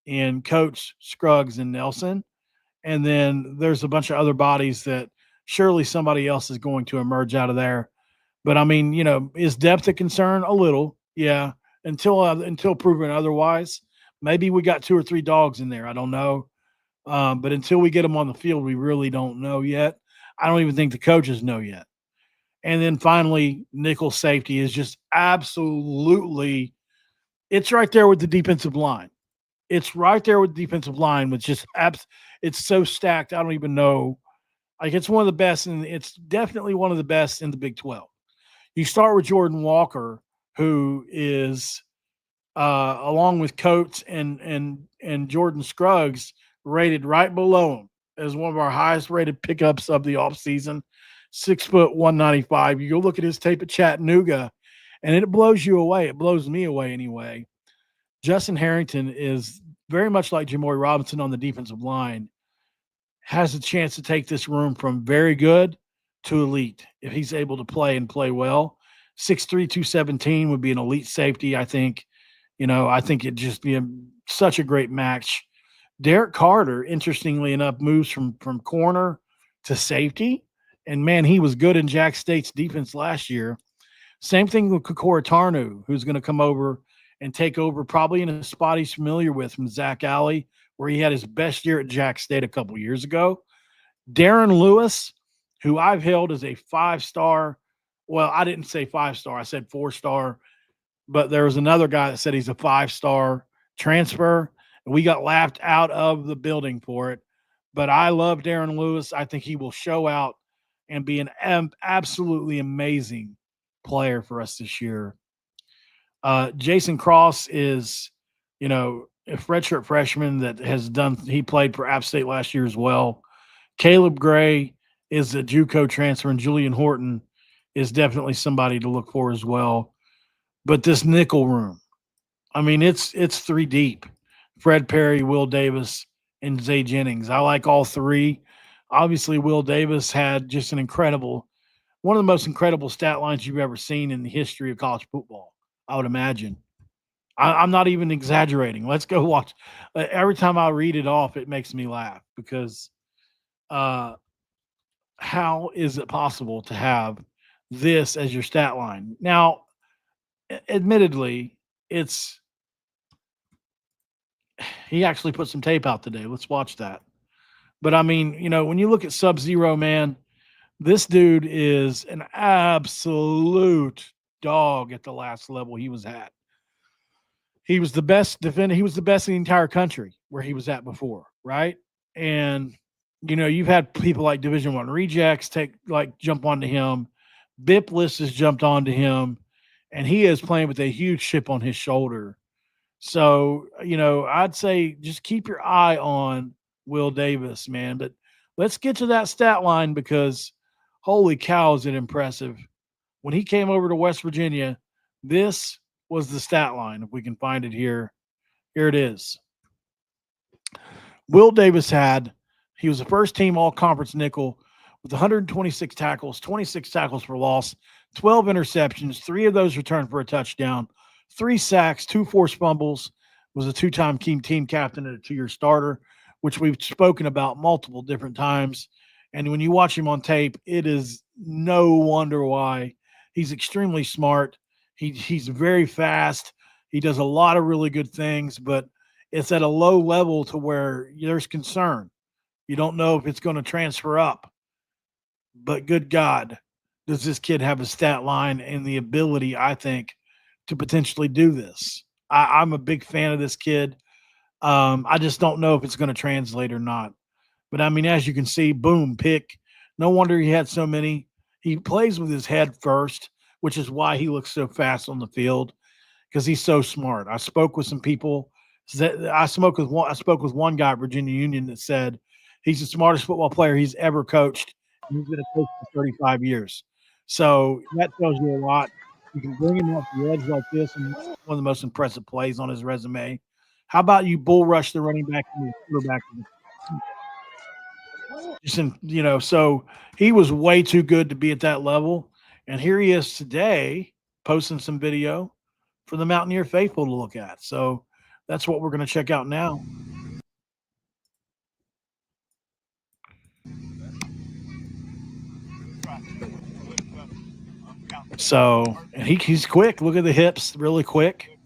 in Coates, Scruggs, and Nelson. And then there's a bunch of other bodies that surely somebody else is going to emerge out of there. But I mean, is depth a concern? A little, yeah, until proven otherwise. Maybe we got 2 or 3 dogs in there. I don't know. But until we get them on the field, we really don't know yet. I don't even think the coaches know yet. And then finally, nickel safety is just absolutely – it's right there with the defensive line. It's right there with the defensive line with just it's so stacked. I don't even know. Like, it's one of the best, and it's definitely one of the best in the Big 12. You start with Jordan Walker, who is along with Coates and Jordan Scruggs, rated right below him as one of our highest rated pickups of the offseason. 6 foot 195. You go look at his tape at Chattanooga, and it blows you away. It blows me away anyway. Justin Harrington is very much like Jamori Robinson on the defensive line, has a chance to take this room from very good to elite if he's able to play and play well. 6'3", 217 would be an elite safety, I think. I think it'd just be such a great match. Derek Carter, interestingly enough, moves from corner to safety. And, man, he was good in Jack State's defense last year. Same thing with Kokora Tarnu, who's going to come over and take over probably in a spot he's familiar with from Zach Alley, where he had his best year at Jack State a couple years ago. Darren Lewis, who I've held as a 5-star. Well, I didn't say 5-star. I said 4-star. But there was another guy that said he's a 5-star transfer. And we got laughed out of the building for it. But I love Darren Lewis. I think he will show out and be an absolutely amazing player for us this year. Jason Cross is, a redshirt freshman that he played for App State last year as well. Caleb Gray is a JUCO transfer, and Julian Horton is definitely somebody to look for as well. But this nickel room, I mean, it's 3 deep. Fred Perry, Will Davis, and Zay Jennings. I like all three. Obviously, Will Davis had just one of the most incredible stat lines you've ever seen in the history of college football, I would imagine. I'm not even exaggerating. Let's go watch. Every time I read it off, it makes me laugh because how is it possible to have this as your stat line? Now, admittedly, he actually put some tape out today. Let's watch that. But I mean, when you look at Sub-Zero, man, this dude is an absolute dog at the last level he was at. He was the best defender. He was the best in the entire country where he was at before, right? And you've had people like Division I rejects jump onto him. Bipless has jumped onto him, and he is playing with a huge chip on his shoulder. So, I'd say just keep your eye on Will Davis, man. But let's get to that stat line because holy cow, is it impressive. When he came over to West Virginia, this was the stat line. If we can find it here. Here it is. Will Davis he was a first team all conference nickel with 126 tackles, 26 tackles for loss, 12 interceptions, 3 of those returned for a touchdown, 3 sacks, 2 forced fumbles, was a 2-time team captain and a 2-year starter, which we've spoken about multiple different times. And when you watch him on tape, it is no wonder why. He's extremely smart. He's very fast. He does a lot of really good things, but it's at a low level to where there's concern. You don't know if it's going to transfer up. But good God, does this kid have a stat line and the ability, I think, to potentially do this? I'm a big fan of this kid. I just don't know if it's going to translate or not. But, I mean, as you can see, boom, pick. No wonder he had so many. He plays with his head first, which is why he looks so fast on the field because he's so smart. I spoke with some people. I spoke with one guy at Virginia Union that said he's the smartest football player he's ever coached. He's going to coach for 35 years. So that tells you a lot. You can bring him off the edge like this, and one of the most impressive plays on his resume. How about you bull rush the running back and the quarterback? So he was way too good to be at that level. And here he is today posting some video for the Mountaineer faithful to look at. So that's what we're going to check out now. So, and he's quick. Look at the hips, really quick.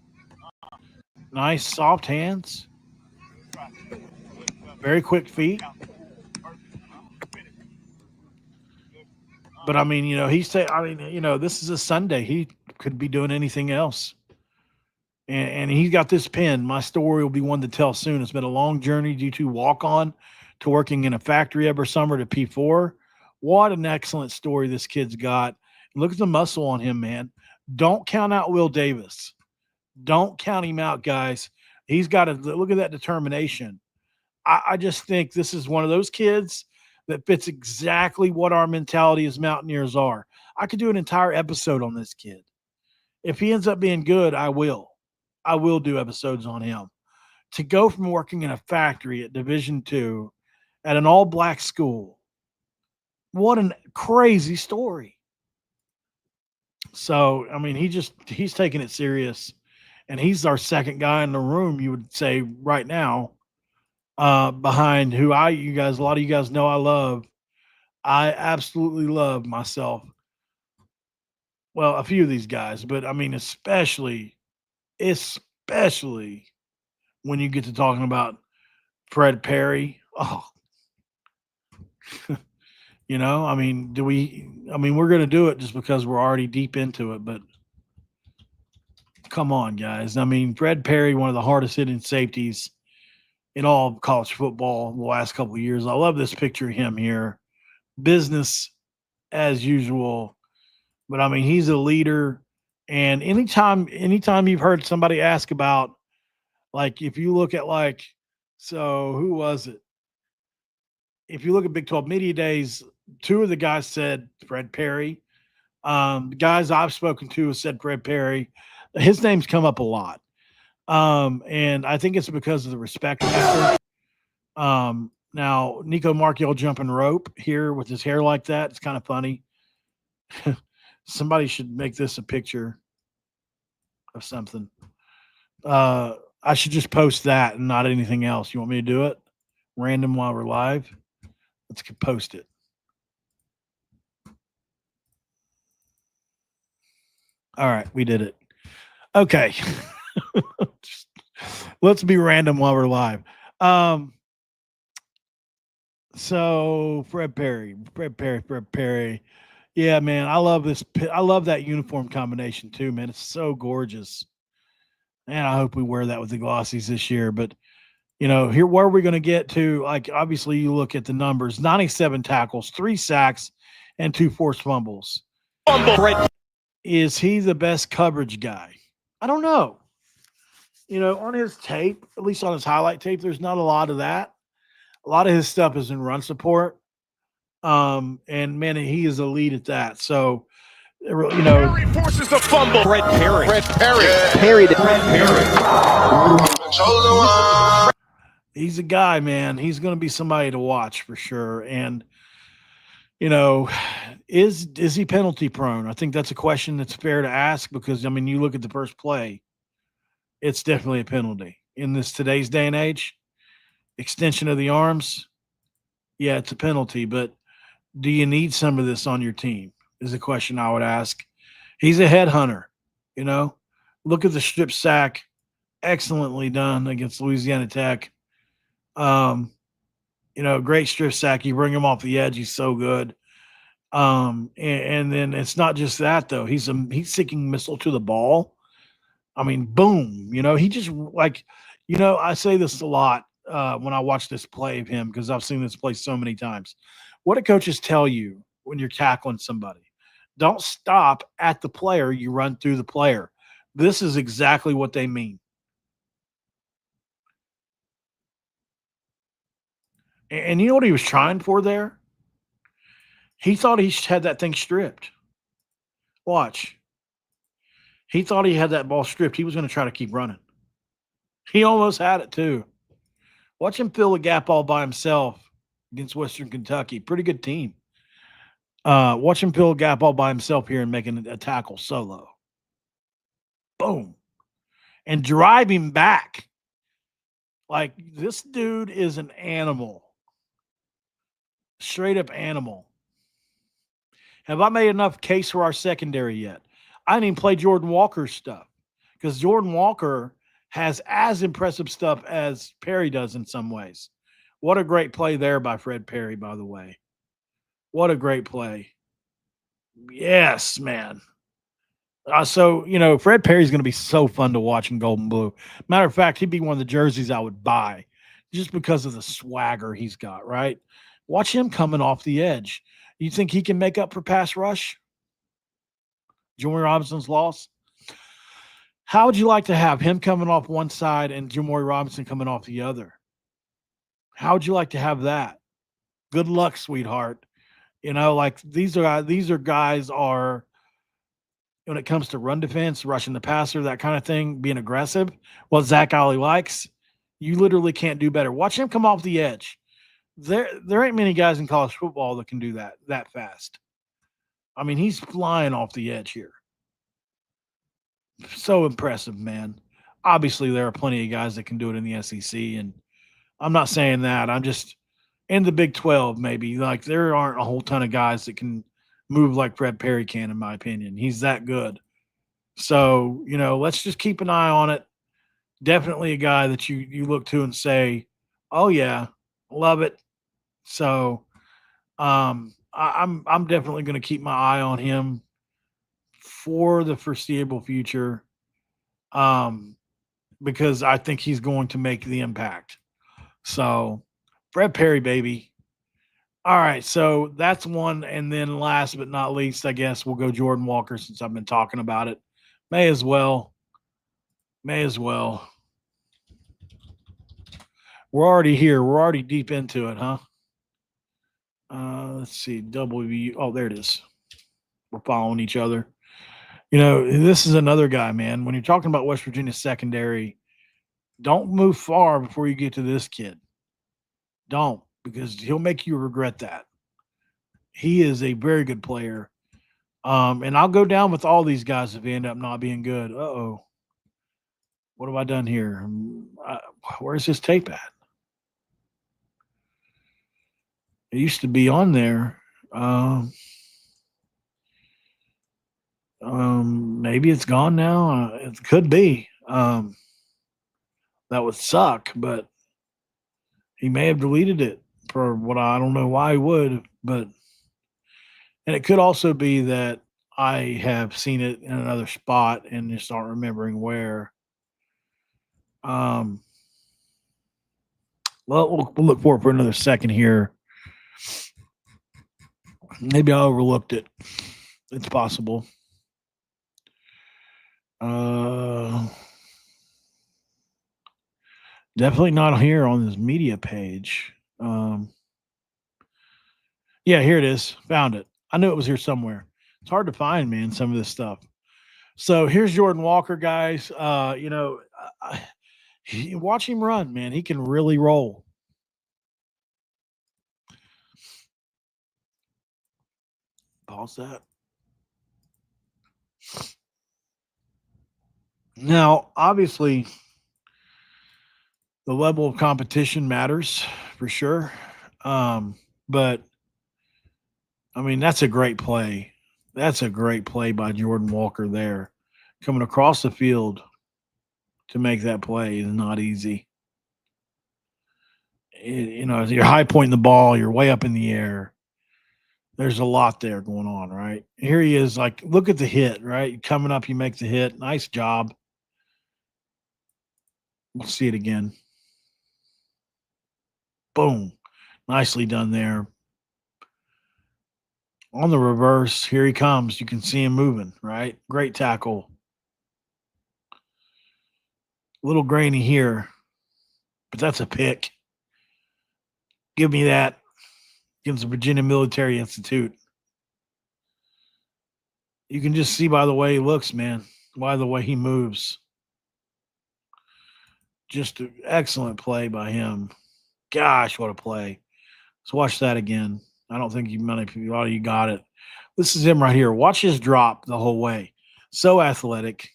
Nice, soft hands. Very quick feet. But I mean, this is a Sunday. He could be doing anything else. And he's got this pen. My story will be one to tell soon. It's been a long journey due to walk-on to working in a factory every summer to P4. What an excellent story this kid's got. Look at the muscle on him, man. Don't count out Will Davis. Don't count him out, guys. He's got to look at that determination. I just think this is one of those kids that fits exactly what our mentality as Mountaineers are. I could do an entire episode on this kid. If he ends up being good, I will. I will do episodes on him. To go from working in a factory at Division II at an all-black school, what a crazy story. So, I mean, he's taking it serious, and he's our second guy in the room, you would say right now, behind who a lot of you guys know I love. I absolutely love myself. Well, a few of these guys, but I mean, especially when you get to talking about Fred Perry. Oh, I mean, we're going to do it just because we're already deep into it, but come on, guys. I mean, Fred Perry, one of the hardest hitting safeties in all of college football the last couple of years. I love this picture of him here. Business as usual. But I mean, he's a leader. And anytime you've heard somebody ask about, like, if you look at so who was it? If you look at Big 12 Media Days, 2 of the guys said Fred Perry. The guys I've spoken to have said Fred Perry. His name's come up a lot. And I think it's because of the respect factor. Now Nico Marchiol jumping rope here with his hair like that. It's kind of funny. Somebody should make this a picture of something. I should just post that and not anything else. You want me to do it? Random while we're live? Let's post it. All right, we did it. Okay. Let's be random while we're live. So Fred Perry. Yeah, man, I love this. I love that uniform combination too, man. It's so gorgeous. And I hope we wear that with the glossies this year. But, here, where are we going to get to? Like, obviously, you look at the numbers, 97 tackles, 3 sacks, and 2 forced fumbles. Is he the best coverage guy? I don't know. On his tape, at least on his highlight tape, there's not a lot of that. A lot of his stuff is in run support. And, man, he is elite at that. So, Perry forces the fumble. Fred Perry. He's a guy, man. He's going to be somebody to watch for sure. And, is he penalty prone? I think that's a question that's fair to ask because, you look at the first play, it's definitely a penalty. In today's day and age, extension of the arms, yeah, it's a penalty. But do you need some of this on your team is a question I would ask. He's a headhunter, Look at the strip sack. Excellently done against Louisiana Tech. Great strip sack. You bring him off the edge. He's so good. And then it's not just that though. He's seeking missile to the ball. Boom. He just I say this a lot when I watch this play of him because I've seen this play so many times. What do coaches tell you when you're tackling somebody? Don't stop at the player. You run through the player. This is exactly what they mean. And you know what he was trying for there? He thought he had that thing stripped. Watch. He thought he had that ball stripped. He was going to try to keep running. He almost had it too. Watch him fill the gap all by himself against Western Kentucky. Pretty good team. Watch him fill a gap all by himself here and making a tackle solo. Boom. And drive him back. Like, this dude is an animal. Straight up animal. Have I made enough case for our secondary yet? I didn't even play Jordan Walker's stuff because Jordan Walker has as impressive stuff as Perry does in some ways. What a great play there by Fred Perry, by the way. What a great play. Yes, man. So, Fred Perry's going to be so fun to watch in gold and blue. Matter of fact, he'd be one of the jerseys I would buy just because of the swagger he's got, right? Watch him coming off the edge. You think he can make up for pass rush? Jamori Robinson's loss? How would you like to have him coming off one side and Jamori Robinson coming off the other? How would you like to have that? Good luck, sweetheart. These are guys are, when it comes to run defense, rushing the passer, that kind of thing, being aggressive, what Zach Ollie likes, you literally can't do better. Watch him come off the edge. There ain't many guys in college football that can do that fast. He's flying off the edge here. So impressive, man. Obviously, there are plenty of guys that can do it in the SEC, and I'm not saying that. I'm just in the Big 12, maybe. Like, there aren't a whole ton of guys that can move like Fred Perry can, in my opinion. He's that good. So, let's just keep an eye on it. Definitely a guy that you look to and say, oh, yeah, love it. So, I'm definitely going to keep my eye on him for the foreseeable future, because I think he's going to make the impact. So, Fred Perry, baby. All right, so that's one. And then last but not least, I guess we'll go Jordan Walker since I've been talking about it. May as well. We're already here. We're already deep into it, huh? Let's see. Oh, there it is. We're following each other. This is another guy, man. When you're talking about West Virginia secondary, Don't move far before you get to this kid. Don't, because he'll make you regret that. He is a very good player. And I'll go down with all these guys if they end up not being good. Uh-oh. What have I done here? Where's his tape at? It used to be on there. Maybe it's gone now. It could be. That would suck, but he may have deleted it for what I don't know why he would, but and it could also be that I have seen it in another spot and just aren't remembering where. Well, we'll look for it for another second here. Maybe I overlooked it. It's possible. Definitely not here on this media page. Yeah, here it is. Found it. I knew it was here somewhere. It's hard to find, man, some of this stuff. So here's Jordan Walker, guys. Watch him run, man. He can really roll. Pause that. Now, obviously, the level of competition matters for sure. But, I mean, that's a great play. That's a great play by Jordan Walker there. Coming across the field to make that play is not easy. You're high pointing the ball, you're way up in the air. There's a lot there going on, right? Here he is, like, look at the hit, right? Coming up, you make the hit. Nice job. We'll see it again. Boom. Nicely done there. On the reverse, here he comes. You can see him moving, right? Great tackle. A little grainy here, but that's a pick. Give me that. Against the Virginia Military Institute. You can just see by the way he looks, man, by the way he moves. Just an excellent play by him. Gosh, what a play. Let's watch that again. I don't think many people, you got it. This is him right here. Watch his drop the whole way. So athletic.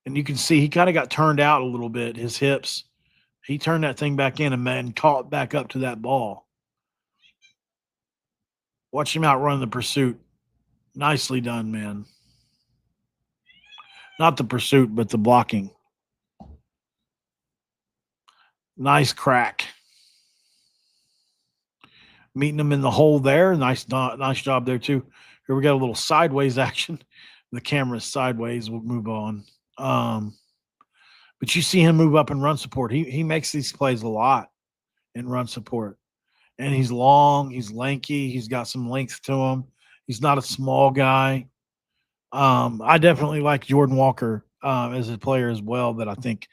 And you can see he kind of got turned out a little bit, his hips. He turned that thing back in and caught back up to that ball. Watch him outrun the pursuit. Nicely done, man. Not the pursuit, but the blocking. Nice crack. Meeting him in the hole there. Nice job there, too. Here we got a little sideways action. The camera's sideways. We'll move on. But you see him move up in run support. He makes these plays a lot in run support. And he's long. He's lanky. He's got some length to him. He's not a small guy. I definitely like Jordan Walker as a player as well that I think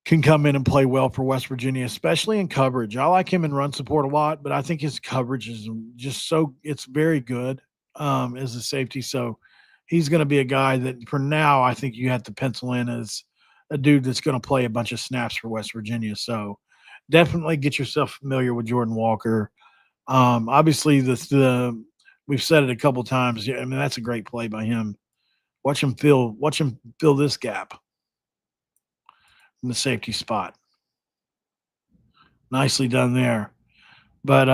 can come in and play well for West Virginia, especially in coverage. I like him in run support a lot, but I think his coverage is just it's very good as a safety. So he's going to be a guy that for now I think you have to pencil in as a dude that's going to play a bunch of snaps for West Virginia. So definitely get yourself familiar with Jordan Walker. Obviously, we've said it a couple times. Yeah, I mean, that's a great play by him. Watch him fill this gap in the safety spot. Nicely done there. But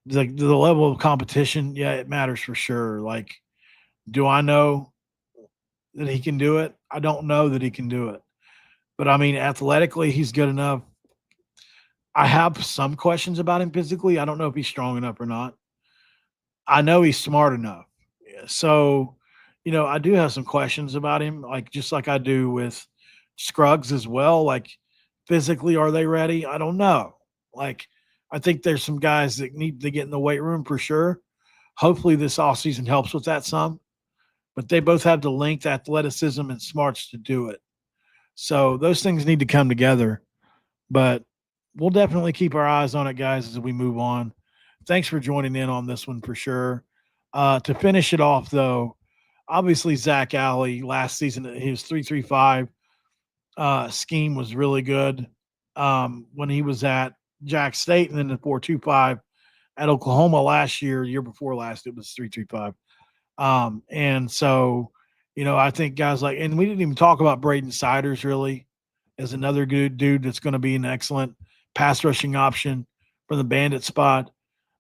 the level of competition, yeah, it matters for sure. Like, do I know that he can do it? I don't know that he can do it. But I mean, athletically, he's good enough. I have some questions about him physically. I don't know if he's strong enough or not. I know he's smart enough. So, I do have some questions about him, just like I do with Scruggs as well. Like, physically, are they ready? I don't know. Like, I think there's some guys that need to get in the weight room for sure. Hopefully this offseason helps with that some. But they both have the length, athleticism, and smarts to do it. So those things need to come together. But we'll definitely keep our eyes on it, guys, as we move on. Thanks for joining in on this one for sure. To finish it off, though, Obviously, Zach Alley last season, his 3-3-5 scheme was really good when he was at Jack State, and then the 4-2-5 at Oklahoma last year, year before last, it was 3-3-5. And so, I think guys like, and we didn't even talk about Braden Siders really as another good dude that's going to be an excellent pass rushing option for the Bandit spot.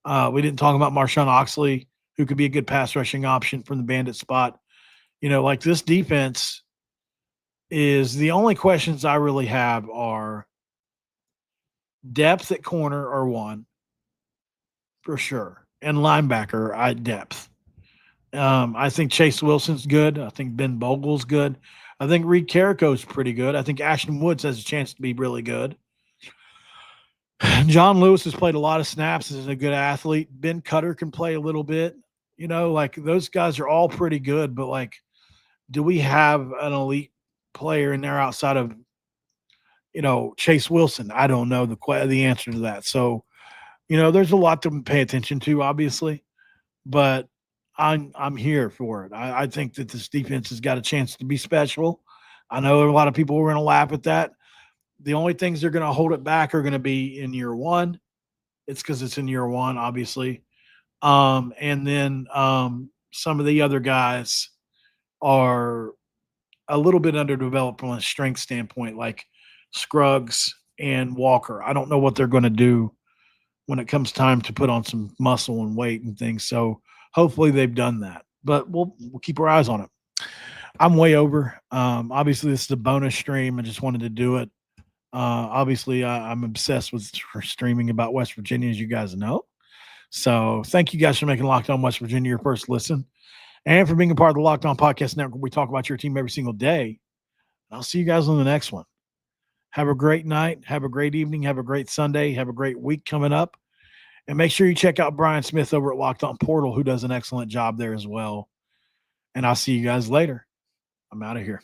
We didn't talk about Marshawn Oxley, who could be a good pass rushing option from the Bandit spot. Like this defense is the only questions I really have are depth at corner or one for sure, and linebacker at depth. I think Chase Wilson's good. I think Ben Bogle's good. I think Reed Carrico's pretty good. I think Ashton Woods has a chance to be really good. John Lewis has played a lot of snaps as a good athlete. Ben Cutter can play a little bit. Like those guys are all pretty good, but like, do we have an elite player in there outside of, Chase Wilson? I don't know the answer to that. So, there's a lot to pay attention to, obviously, but I'm here for it. I think that this defense has got a chance to be special. I know a lot of people are going to laugh at that. The only things they're going to hold it back are going to be in year one. It's because it's in year one, obviously. And then some of the other guys are a little bit underdeveloped from a strength standpoint, like Scruggs and Walker. I don't know what they're going to do when it comes time to put on some muscle and weight and things. So hopefully they've done that, but we'll keep our eyes on it. I'm way over. Obviously this is a bonus stream. I just wanted to do it. Obviously I'm obsessed with streaming about West Virginia, as you guys know. So thank you guys for making Locked On West Virginia your first listen, and for being a part of the Locked On Podcast Network. We talk about your team every single day. I'll see you guys on the next one. Have a great night. Have a great evening. Have a great Sunday. Have a great week coming up. And make sure you check out Brian Smith over at Locked On Portal, who does an excellent job there as well. And I'll see you guys later. I'm out of here.